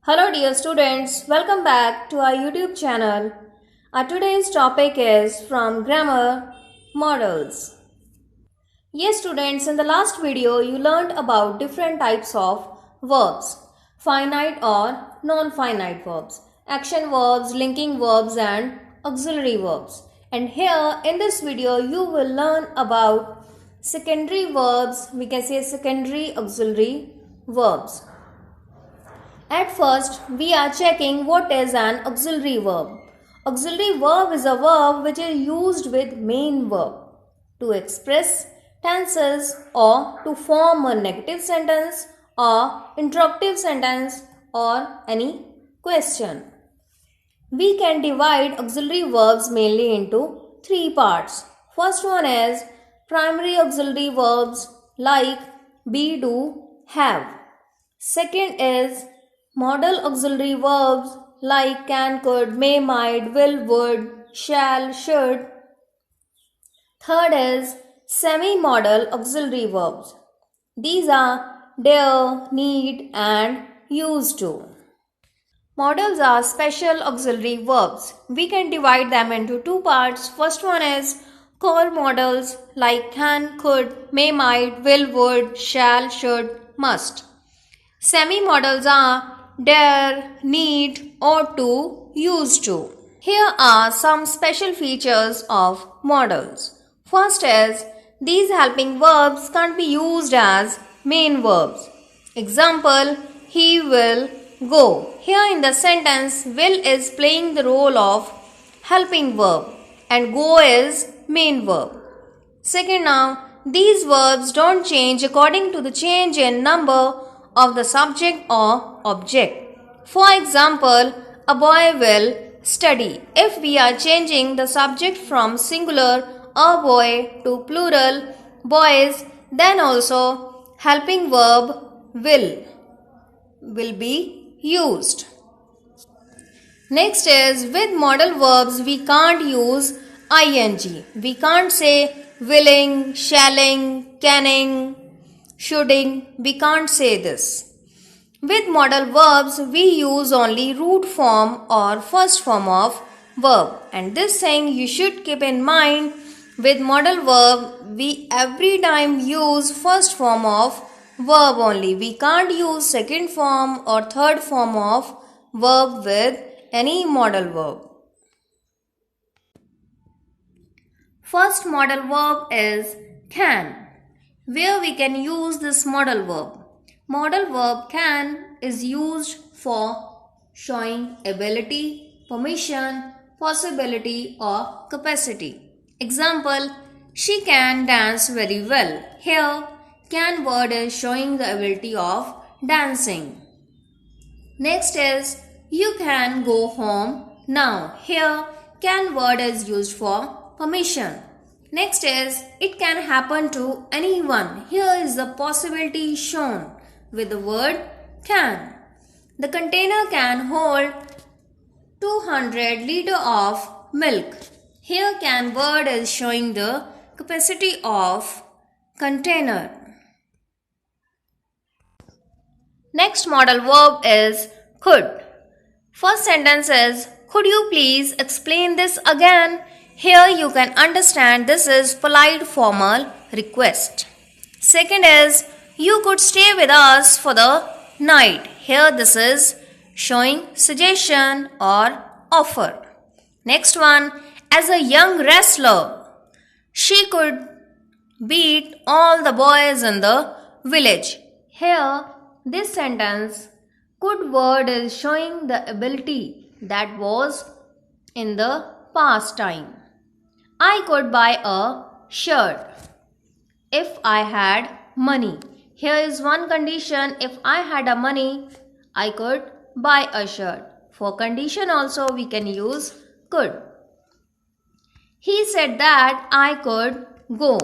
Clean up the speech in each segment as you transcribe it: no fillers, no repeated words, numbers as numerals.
Hello dear students, welcome back to our YouTube channel. Our today's topic is from Grammar Models. Yes students, in the last video you learned about different types of verbs, finite or non-finite verbs, action verbs, linking verbs and auxiliary verbs. And here in this video you will learn about secondary verbs, we can say secondary auxiliary verbs. At first, we are checking what is an auxiliary verb. Auxiliary verb is a verb which is used with main verb to express tenses or to form a negative sentence or interrogative sentence or any question. We can divide auxiliary verbs mainly into three parts. First one is primary auxiliary verbs like be, do, have. Second is modal auxiliary verbs like can, could, may, might, will, would, shall, should. Third is semi-modal auxiliary verbs. These are dare, need and used to. Modals are special auxiliary verbs. We can divide them into two parts. First one is core modals like can, could, may, might, will, would, shall, should, must. Semi-modals are dare, need, ought to, used to. Here are some special features of modals. First is, these helping verbs can't be used as main verbs. Example, he will go. Here in the sentence, will is playing the role of helping verb and go is main verb. Second now, these verbs don't change according to the change in number of the subject or object. For example, a boy will study. If we are changing the subject from singular a boy to plural boys, then also helping verb will be used. Next is with modal verbs we can't use ing. We can't say willing, shalling, canning, shoulding. We can't say this. With modal verbs, we use only root form or first form of verb. And this thing you should keep in mind. With modal verb, we every time use first form of verb only. We can't use second form or third form of verb with any modal verb. First modal verb is can, where we can use this modal verb. Modal verb can is used for showing ability, permission, possibility or capacity. Example, she can dance very well. Here, can word is showing the ability of dancing. Next is, you can go home now. Here, can word is used for permission. Next is, it can happen to anyone. Here is the possibility shown with the word can. The container can hold 200 liters of milk. Here can word is showing the capacity of container. Next modal verb is could. First sentence is, could you please explain this again? Here you can understand this is polite formal request. Second is, you could stay with us for the night. Here this is showing suggestion or offer. Next one, as a young wrestler, she could beat all the boys in the village. Here this sentence, could word is showing the ability that was in the past time. I could buy a shirt if I had money. Here is one condition, if I had a money, I could buy a shirt. For condition also we can use could. He said that I could go.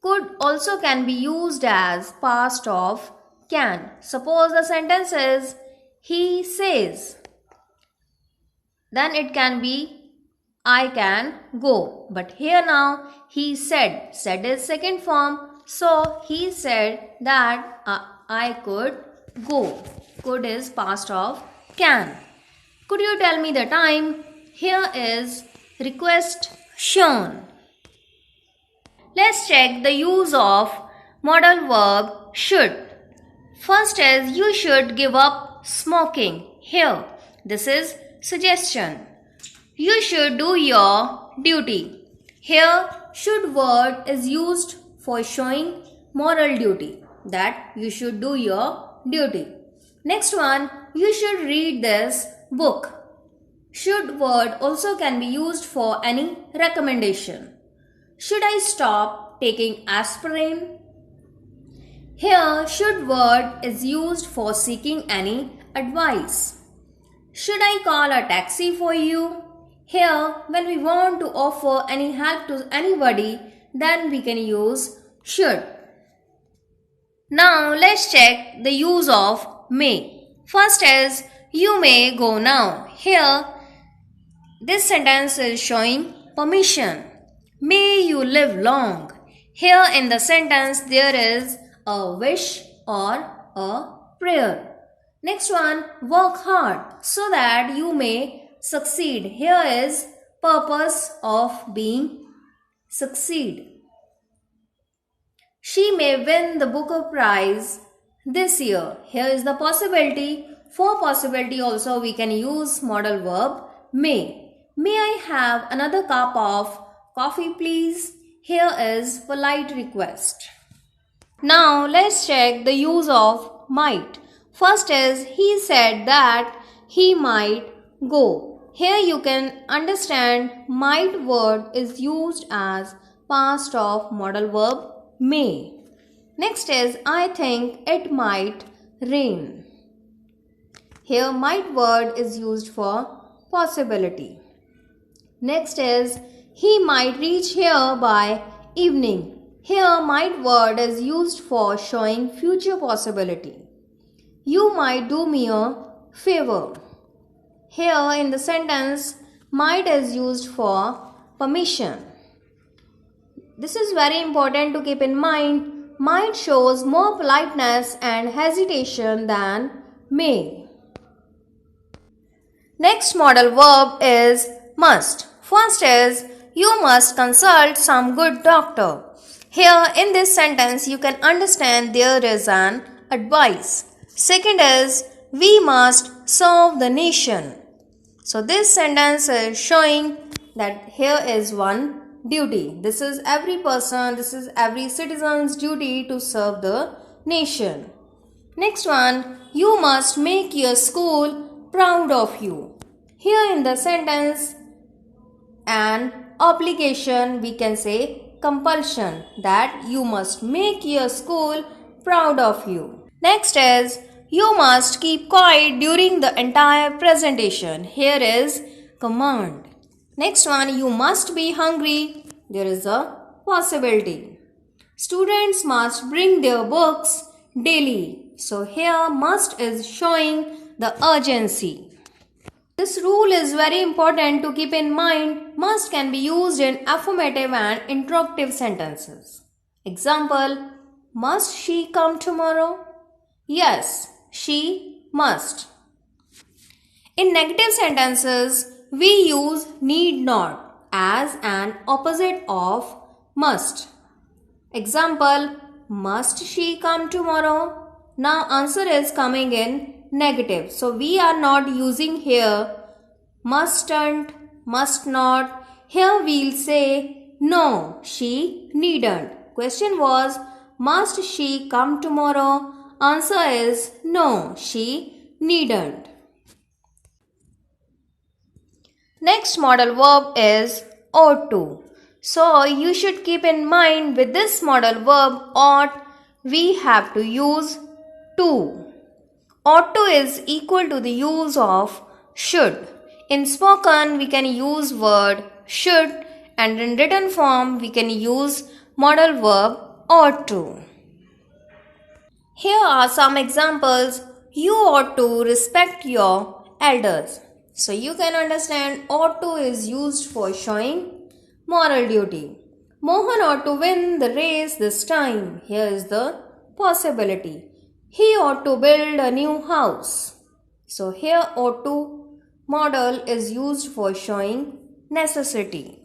Could also can be used as past of can. Suppose the sentence is, he says. Then it can be, I can go. But here now, he said. Said is second form. So, he said that I could go. Could is past of can. Could you tell me the time? Here is request shown. Let's check the use of modal verb should. First is you should give up smoking. Here, this is suggestion. You should do your duty. Here, should word is used for showing moral duty, that you should do your duty. Next one, you should read this book. Should word also can be used for any recommendation. Should I stop taking aspirin? Here, should word is used for seeking any advice. Should I call a taxi for you? Here, when we want to offer any help to anybody, then we can use should. Now, let's check the use of may. First is, you may go now. Here, this sentence is showing permission. May you live long. Here in the sentence, there is a wish or a prayer. Next one, work hard so that you may succeed. Here is purpose of being succeed. She may win the Booker Prize this year. Here is the possibility. For possibility also we can use modal verb may. May I have another cup of coffee please? Here is polite request. Now let's check the use of might. First is he said that he might go. Here you can understand might word is used as past of modal verb may. Next is I think it might rain. Here might word is used for possibility. Next is he might reach here by evening. Here might word is used for showing future possibility. You might do me a favor. Here in the sentence might is used for permission. This is very important to keep in mind. Might shows more politeness and hesitation than may. Next modal verb is must. First is you must consult some good doctor. Here in this sentence you can understand there is an advice. Second is we must serve the nation. So this sentence is showing that here is one duty. This is every person, this is every citizen's duty to serve the nation. Next one, you must make your school proud of you. Here in the sentence, an obligation, we can say compulsion, that you must make your school proud of you. Next is, you must keep quiet during the entire presentation. Here is command. Next one, you must be hungry. There is a possibility. Students must bring their books daily. So here must is showing the urgency. This rule is very important to keep in mind. Must can be used in affirmative and interrogative sentences. Example, must she come tomorrow? Yes, she must. In negative sentences, we use need not as an opposite of must. Example, must she come tomorrow? Now answer is coming in negative. So we are not using here mustn't, must not. Here we'll say no, she needn't. Question was, must she come tomorrow? Answer is no, she needn't. Next modal verb is ought to. So you should keep in mind with this modal verb ought, we have to use to. Ought to is equal to the use of should. In spoken we can use word should, and in written form we can use modal verb ought to. Here are some examples. You ought to respect your elders. So you can understand ought to is used for showing moral duty. Mohan ought to win the race this time. Here is the possibility. He ought to build a new house. So here ought to modal is used for showing necessity.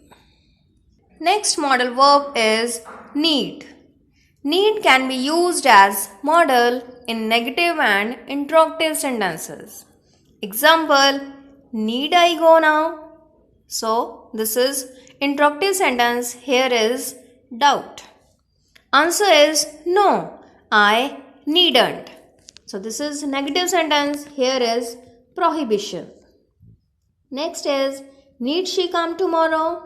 Next modal verb is need. Need can be used as modal in negative and interrogative sentences. Example, need I go now? So this is interrogative sentence. Here is doubt. Answer is no, I needn't. So this is negative sentence. Here is prohibition. Next is, need she come tomorrow?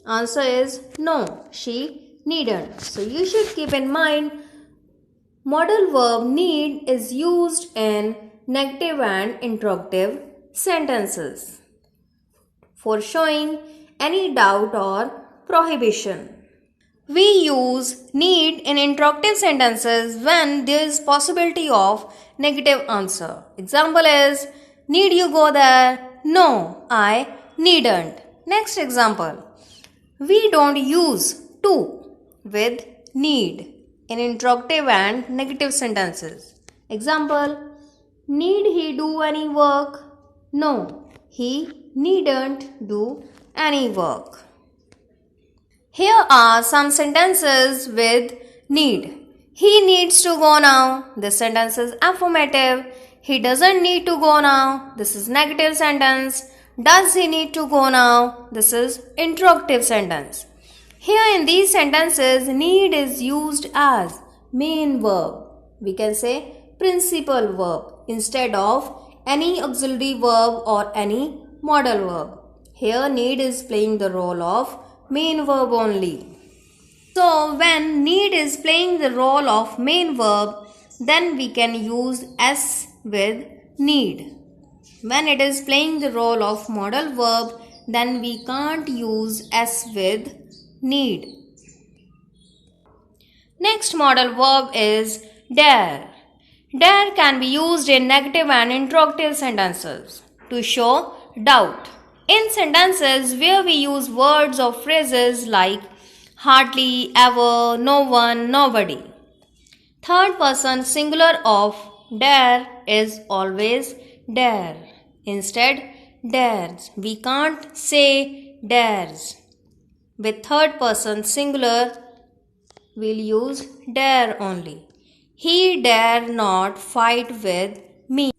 Answer is no, she needn't. So you should keep in mind modal verb need is used in negative and interrogative sentences for showing any doubt or prohibition. We use need in interrogative sentences when there is possibility of negative answer. Example is, need you go there? No, I needn't. Next example. We don't use to with need in interrogative and negative sentences. Example, need he do any work? No, he needn't do any work. Here are some sentences with need. He needs to go now. This sentence is affirmative. He doesn't need to go now. This is negative sentence. Does he need to go now? This is interrogative sentence. Here in these sentences, need is used as main verb. We can say principal verb instead of any auxiliary verb or any modal verb. Here need is playing the role of main verb only. So when need is playing the role of main verb, then we can use s with need. When it is playing the role of modal verb, then we can't use s with need. Next modal verb is dare. Dare can be used in negative and interrogative sentences to show doubt. In sentences where we use words or phrases like hardly, ever, no one, nobody. Third person singular of dare is always dare. Instead, dares. We can't say dares. With third person singular, we'll use dare only. He dare not fight with me.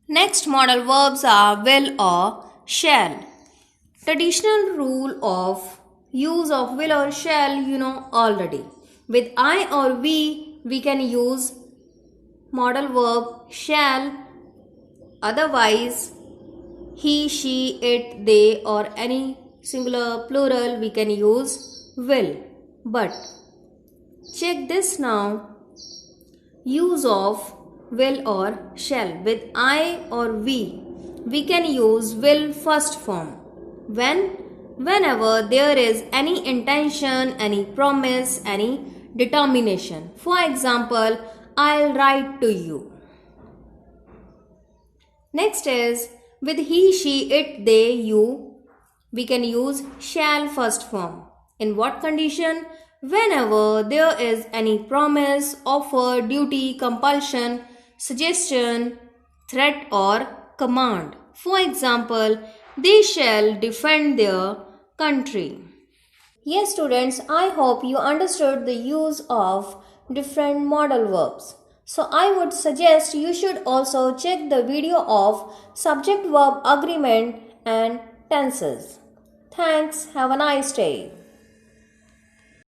Next modal verbs are will or shall. Traditional rule of use of will or shall you know already. With I or we can use modal verb shall. Otherwise, he, she, it, they or any singular plural we can use will. But check this now. Use of will or shall. With I or we can use will first form. Whenever there is any intention, any promise, any determination. For example, I'll write to you. Next is with he, she, it, they, you, we can use shall first form. In what condition? Whenever there is any promise, offer, duty, compulsion, suggestion, threat or command. For example, they shall defend their country. Yes students, I hope you understood the use of different modal verbs. So I would suggest you should also check the video of subject verb agreement and tenses. Thanks. Have a nice day.